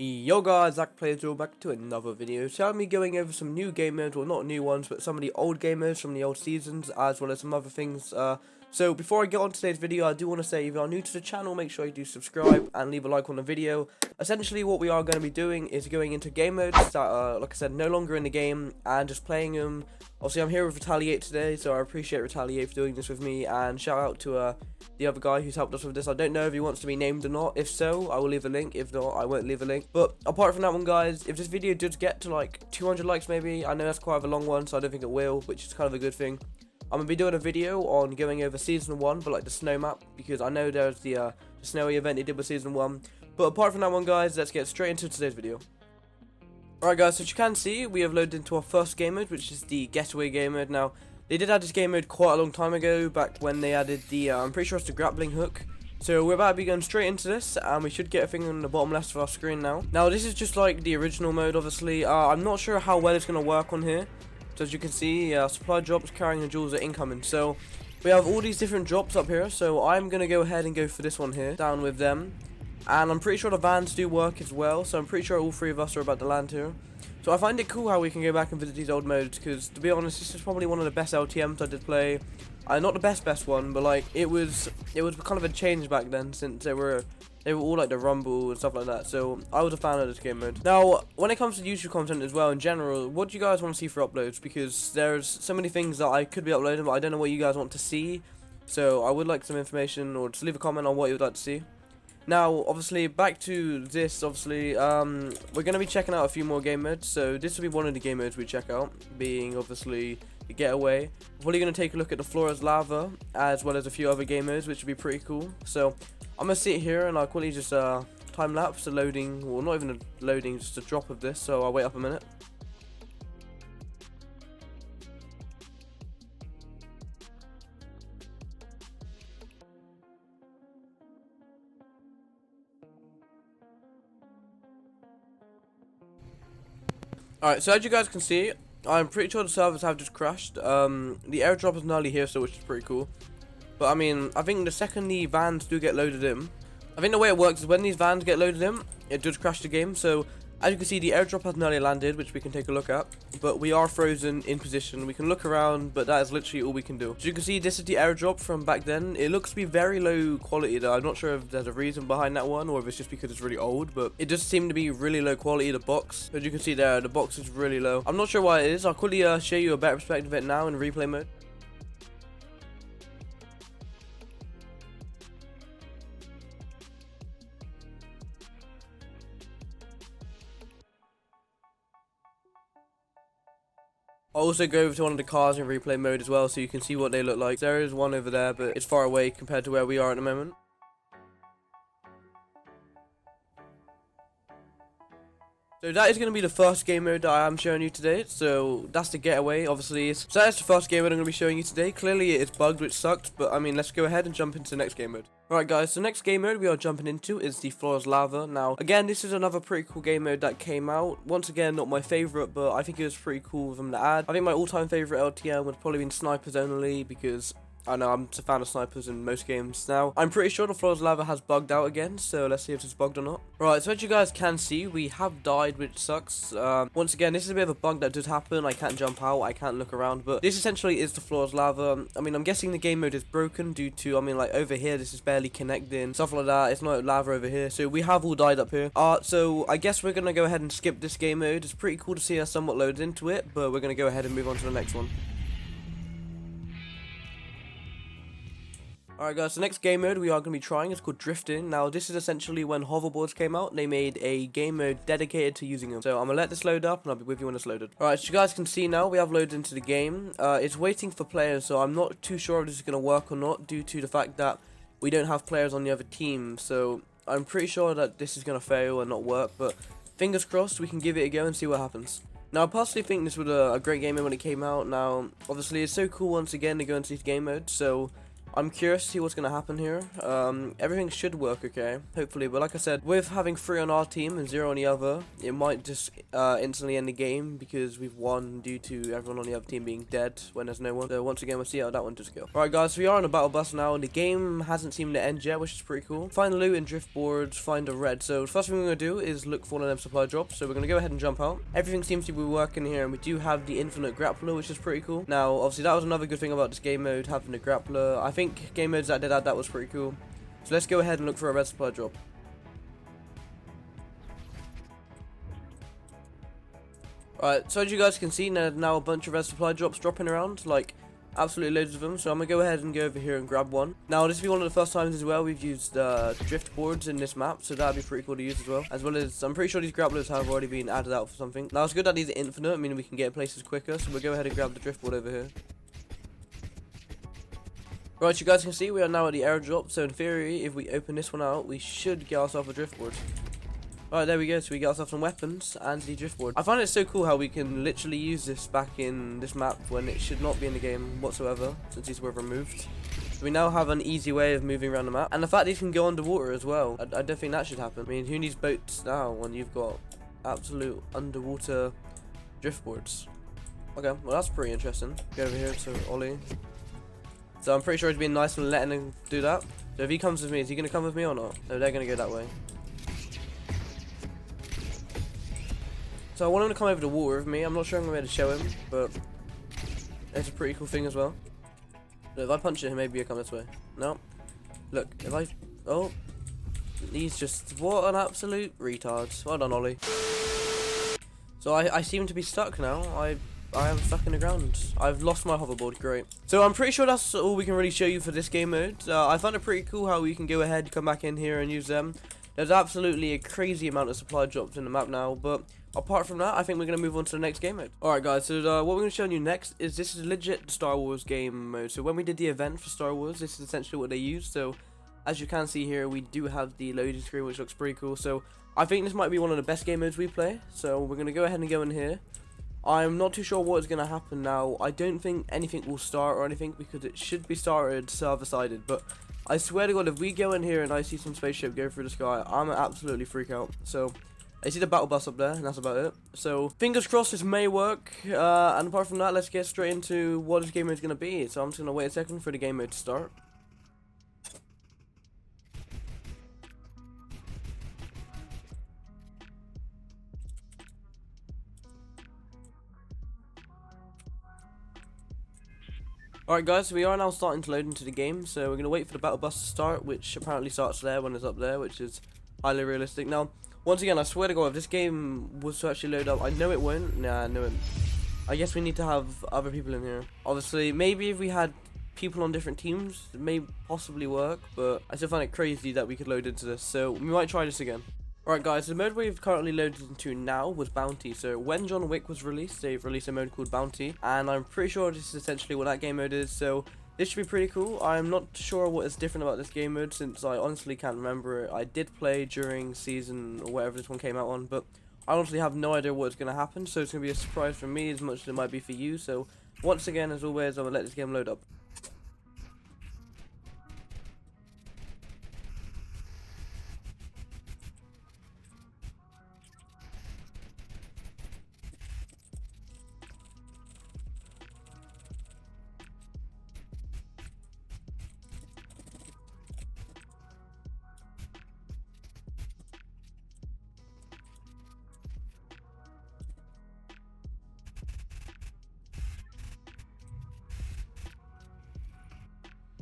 Yo guys, Zach Plays all back to another video. So I'll be going over some new game modes, well not new ones, but some of the old game modes from the old seasons, as well as some other things. So before I get on today's video, I do want to say if you are new to the channel, make sure you do subscribe and leave a like on the video. Essentially what we are going to be doing is going into game modes that are, like I said, no longer in the game and just playing them. Obviously I'm here with Retaliate today, so I appreciate Retaliate for doing this with me, and shout out to the other guy who's helped us with this. I don't know if he wants to be named or not. If so, I will leave a link. If not, I won't leave a link. But apart from that one, guys, if this video does get to like 200 likes maybe, I know that's quite a long one, so I don't think it will, which is kind of a good thing. I'm going to be doing a video on going over Season 1, but like the snow map, because I know there's the snowy event he did with Season 1. But apart from that one, guys, let's get straight into today's video. Alright guys, so as you can see, we have loaded into our first game mode, which is the Getaway Game mode. Now, they did add this game mode quite a long time ago, back when they added the, I'm pretty sure it's the grappling hook. So we're about to be going straight into this, and we should get a thing on the bottom left of our screen now. Now, this is just like the original mode, obviously. I'm not sure how well it's going to work on here. So as you can see, supply drops carrying the jewels are incoming. So we have all these different drops up here, so I'm going to go ahead and go for this one here, down with them. And I'm pretty sure the vans do work as well, so I'm pretty sure all three of us are about to land here. So I find it cool how we can go back and visit these old modes, because to be honest, this is probably one of the best LTMs I did play. Not the best one, but like it was kind of a change back then, since they were all like the rumble and stuff like that. So I was a fan of this game mode. Now, when it comes to YouTube content as well in general, what do you guys want to see for uploads? Because there's so many things that I could be uploading, but I don't know what you guys want to see. So I would like some information, or just leave a comment on what you'd like to see. Now, obviously, back to this, obviously, we're going to be checking out a few more game modes. So this will be one of the game modes we check out, being, obviously, the Getaway. We're probably going to take a look at the floor as lava, as well as a few other game modes, which would be pretty cool. So I'm going to sit here, and I'll quickly just time-lapse the loading, well, not even a loading, just a drop of this, so I'll wait up a minute. Alright, so as you guys can see, I'm pretty sure the servers have just crashed. The airdrop is nearly here, so which is pretty cool. But I mean, I think the second the vans do get loaded in, I think the way it works is when these vans get loaded in, it does crash the game. So as you can see, the airdrop has nearly landed, which we can take a look at. But we are frozen in position. We can look around, but that is literally all we can do. So you can see this is the airdrop from back then. It looks to be very low quality though. I'm not sure if there's a reason behind that one, or if it's just because it's really old. But it does seem to be really low quality, the box. As you can see there, the box is really low. I'm not sure why it is. I'll quickly show you a better perspective of it now in replay mode. I'll also go over to one of the cars in replay mode as well, so you can see what they look like. There is one over there, but it's far away compared to where we are at the moment. So that is going to be the first game mode that I am showing you today. So that's the Getaway, obviously. So that's the first game mode I'm going to be showing you today. Clearly it is bugged, which sucked, but I mean, let's go ahead and jump into the next game mode. Alright guys, so next game mode we are jumping into is the floor is lava. Now, again, this is another pretty cool game mode that came out. Once again, not my favourite, but I think it was pretty cool of them to add. I think my all-time favourite LTM would probably been snipers only, because I know I'm a fan of snipers in most games. Now, I'm pretty sure the floor's lava has bugged out again, so let's see if it's bugged or not. Right, so as you guys can see, we have died, which sucks. Once again, this is a bit of a bug that does happen. I can't jump out, I can't look around, but this essentially is the floor's lava. I mean, I'm guessing the game mode is broken due to, I mean, like over here, this is barely connecting, stuff like that. It's not lava over here, so we have all died up here. So I guess we're gonna go ahead and skip this game mode. It's pretty cool to see us somewhat loaded into it, but we're gonna go ahead and move on to the next one. Alright guys, the next game mode we are going to be trying is called Drifting. Now this is essentially when hoverboards came out, they made a game mode dedicated to using them. So I'm going to let this load up and I'll be with you when it's loaded. Alright, so you guys can see now we have loaded into the game. It's waiting for players, so I'm not too sure if this is going to work or not due to the fact that we don't have players on the other team. So I'm pretty sure that this is going to fail and not work, but fingers crossed we can give it a go and see what happens. Now, I personally think this was a great game mode when it came out. Now, obviously it's so cool once again to go into these game modes, so I'm curious to see what's going to happen here. Everything should work okay, hopefully, but like I said, with having 3 on our team and 0 on the other, it might just instantly end the game because we've won due to everyone on the other team being dead when there's no one. So once again, we'll see how that one does go. Alright guys, so we are on a battle bus now, and the game hasn't seemed to end yet, which is pretty cool. Find loot and drift boards, find a red. So the first thing we're going to do is look for one of them supply drops, so we're going to go ahead and jump out. Everything seems to be working here, and we do have the infinite grappler, which is pretty cool. Now, obviously, that was another good thing about this game mode, having the grappler. I think game modes that did add that was pretty cool. So let's go ahead and look for a red supply drop. Alright, so as you guys can see, there's now a bunch of red supply drops dropping around, like absolutely loads of them. So I'm going to go ahead and go over here and grab one. Now this will be one of the first times as well we've used drift boards in this map, so that'd be pretty cool to use as well as I'm pretty sure these grapplers have already been added out for something. Now it's good that these are infinite, meaning we can get places quicker, so we'll go ahead and grab the drift board over here. Right, you guys can see we are now at the airdrop, so in theory, if we open this one out, we should get ourselves a driftboard. Alright, there we go, so we get ourselves some weapons and the driftboard. I find it so cool how we can literally use this back in this map when it should not be in the game whatsoever, since these were removed. So we now have an easy way of moving around the map, and the fact these can go underwater as well. I don't think that should happen. I mean, who needs boats now when you've got absolute underwater driftboards? Okay, well that's pretty interesting. Go over here to Ollie. So I'm pretty sure he's being nice and letting him do that. So if he comes with me, is he going to come with me or not? No, they're going to go that way. So I want him to come over the water with me. I'm not sure I'm going to be able to show him, but it's a pretty cool thing as well. Look, if I punch him, maybe he'll come this way. No. Look, if I... Oh. He's just... What an absolute retard. Well done, Ollie. So I seem to be stuck now. I am stuck in the ground. I've lost my hoverboard. Great. So I'm pretty sure that's all we can really show you for this game mode. I found it pretty cool how we can go ahead, come back in here and use them. There's absolutely a crazy amount of supply drops in the map now, but apart from that, I think we're going to move on to the next game mode. Alright guys, so what we're going to show you next is this is legit Star Wars game mode. So when we did the event for Star Wars, this is essentially what they used. So as you can see here, we do have the loading screen, which looks pretty cool. So I think this might be one of the best game modes we play. So we're going to go ahead and go in here. I'm not too sure what is going to happen now. I don't think anything will start or anything because it should be started server-sided. But I swear to God, if we go in here and I see some spaceship go through the sky, I'm gonna absolutely freak out. So I see the battle bus up there, and that's about it. So fingers crossed this may work. And apart from that, let's get straight into what this game mode is going to be. So I'm just going to wait a second for the game mode to start. Alright guys, so we are now starting to load into the game, so we're going to wait for the battle bus to start, which apparently starts there when it's up there, which is highly realistic. Now, once again, I swear to God, if this game was to actually load up, I know it won't. Nah, no it. I guess we need to have other people in here. Obviously, maybe if we had people on different teams, it may possibly work, but I still find it crazy that we could load into this, so we might try this again. Alright guys, the mode we've currently loaded into now was Bounty. So when John Wick was released, they've released a mode called Bounty, and I'm pretty sure this is essentially what that game mode is, so this should be pretty cool. I'm not sure what is different about this game mode since I honestly can't remember it. I did play during season or whatever this one came out on, but I honestly have no idea what's going to happen, so it's going to be a surprise for me as much as it might be for you. So once again, as always, I'm going to let this game load up.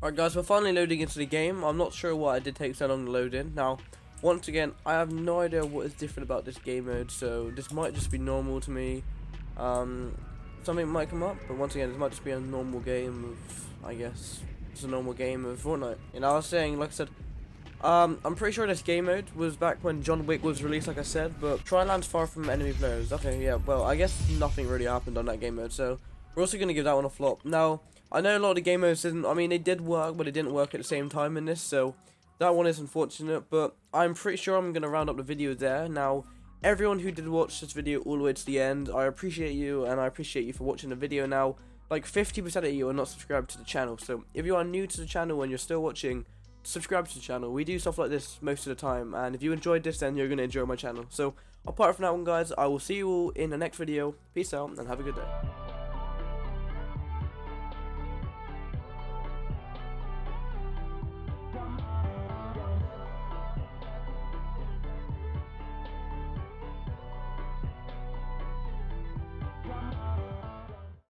Alright guys, we're finally loading into the game. I'm not sure why it did take so long to load in. Now, once again, I have no idea what is different about this game mode, so this might just be normal to me. Something might come up, but once again, this might just be a normal game of, I guess, it's a normal game of Fortnite. And I was saying, like I said, I'm pretty sure this game mode was back when John Wick was released, like I said, but try lands far from enemy players. Okay, yeah, well, I guess nothing really happened on that game mode, so we're also going to give that one a flop. Now, I know a lot of the game modes didn't, I mean, they did work, but it didn't work at the same time in this, so that one is unfortunate, but I'm pretty sure I'm going to round up the video there. Now, everyone who did watch this video all the way to the end, I appreciate you, and I appreciate you for watching the video. Now, like 50% of you are not subscribed to the channel. So if you are new to the channel and you're still watching, subscribe to the channel. We do stuff like this most of the time, and if you enjoyed this, then you're gonna enjoy my channel. So apart from that one, guys, I will see you all in the next video. Peace out and have a good day.